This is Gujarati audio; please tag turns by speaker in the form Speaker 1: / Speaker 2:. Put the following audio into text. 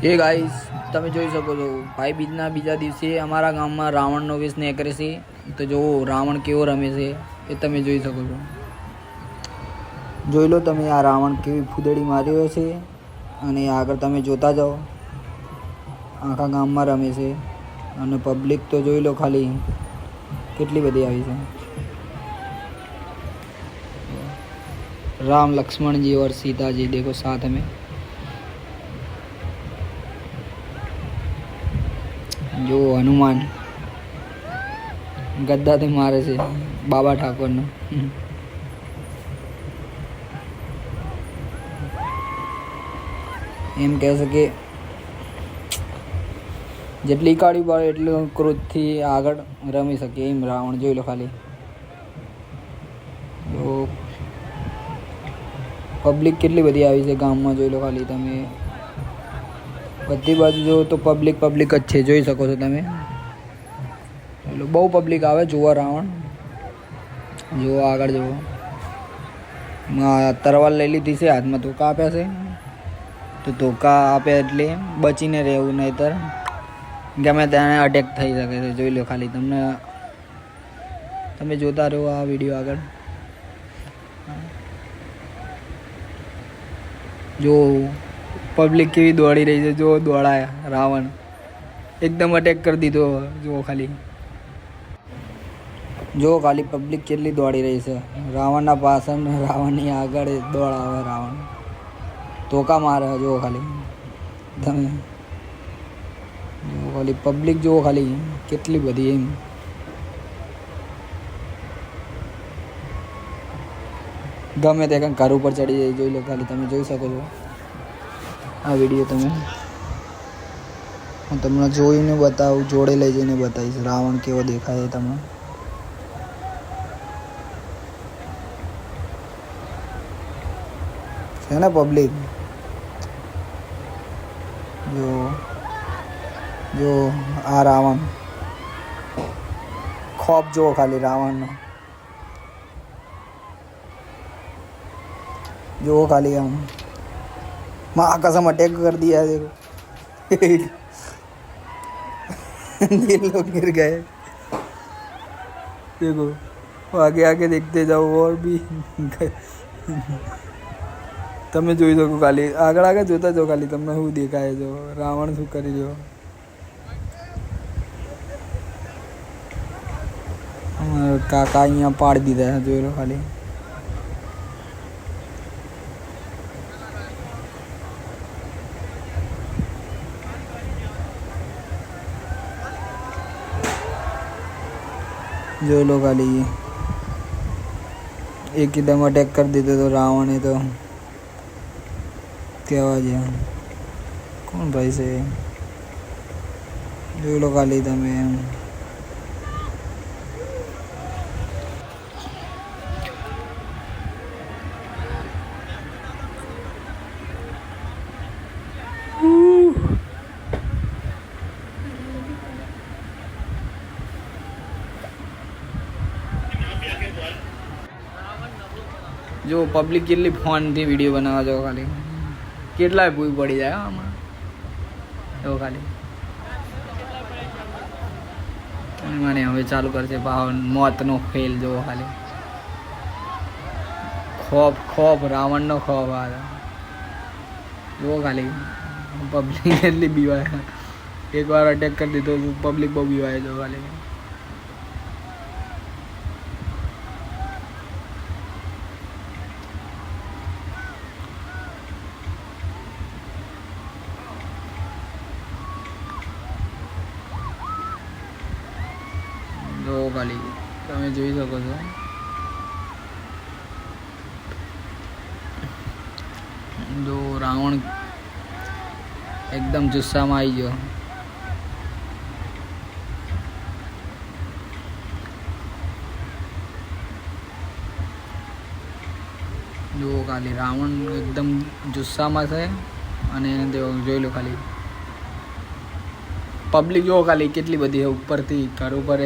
Speaker 1: એ ગાઈસ તમે જોઈ શકો છો ભાઈ બીજના બીજા દિવસે અમારા ગામમાં રાવણનો વેશ નીકળે છે. તો જો રાવણ કેવો રમે છે એ તમે જોઈ શકો છો. જોઈ લો તમે આ રાવણ કેવી ફૂદડી માર્યો છે અને આગળ તમે જોતા જાઓ આખા ગામમાં રમે છે અને પબ્લિક તો જોઈ લો ખાલી કેટલી બધી આવી છે. राम लक्ष्मण जी और सीता जी देखो साथ में. जो हनुमान गद्दाથી મારે છે બાબા ઠાકોરનો. એમ કહે છે કે જેટલી કાળી પડે એટલું ક્રોધથી આગળ રમી શકે એમ રાવણ. જોઈ લો ખાલી પબ્લિક કેટલી બધી આવી છે ગામમાં. જોઈ લો ખાલી તમે બધી બાજુ જો તો પબ્લિક જ છે. જોઈ શકો છો તમે. એટલે બહુ પબ્લિક આવે જોવા રાવણ. જુઓ આગળ જુઓ તરવાર લઈ લીધી છે હાથમાં. ધોકા આપ્યા છે તો ધોકા આપ્યા એટલે બચીને રહેવું, નહીંતર ગમે તેને અટેક થઈ શકે છે. જોઈ લો ખાલી તમે જોતા રહો આ વિડીયો આગળ. જો પબ્લિક કેવી દોડી રહી છે. જો દોડાયા રાવણ એકદમ અટેક કરી દીધો. જુઓ ખાલી પબ્લિક કેટલી દોડી રહી છે. રાવણના પાછળ ને રાવણની આગળ દોડાવે રાવણ. ધોકા મારે. જુઓ ખાલી તમે જુઓ ખાલી પબ્લિક જુઓ ખાલી કેટલી બધી એમ. ગમે તે કંઈક ઘર ઉપર ચડી જાય. જોઈ લો ખાલી તમે જોઈ શકો છો આ વિડીયો. હું તમને જોઈને બતાવું, જોડે લઈ જઈને બતાવીશ રાવણ કેવો દેખાય તમને. છે ને પબ્લિક. જો આ રાવણ ખોફ જુઓ ખાલી રાવણનો. जो खाली हम माँ कसम अटैक कर दिया है. देखो ये लोग गिर गए. देखो आगे आगे देखते जाओ और भी તમે જોઈ શકો ખાલી આગળ આગળ જોતા જાઓ ખાલી તમને શું દેખાય. જો રાવણ શું કરી રહ્યો. કાકા અહીંયા પાડી દીધા. જોઈ લો ખાલી जो लोग खाली एकदम अटैक कर देते तो रावण है. तो क्या वजह कौन भाई से जो लोग खाली તમે જો પબ્લિક કેટલી ફોનથી વિડીયો બનાવવા જાઓ ખાલી કેટલાય ભૂઈ પડી જાય આમાં. જો ખાલી મને હવે ચાલુ કરશે મોતનો ખેલ. જો ખાલી ખોફ રાવણનો ખોફ આવે. જો ખાલી પબ્લિક કેટલી બીવાય. એકવાર અટેક કરી દીધો પબ્લિક બહુ બીવાય. જો ખાલી જો ખાલી તમે જોઈ શકો છો. જો રાવણ એકદમ જુસ્સામાં આવી ગયો. જો ખાલી રાવણ એકદમ જુસ્સામાં છે અને જોઈ લો ખાલી પબ્લિક જો ખાલી કેટલી બધી ઉપરથી ઘર ઉપર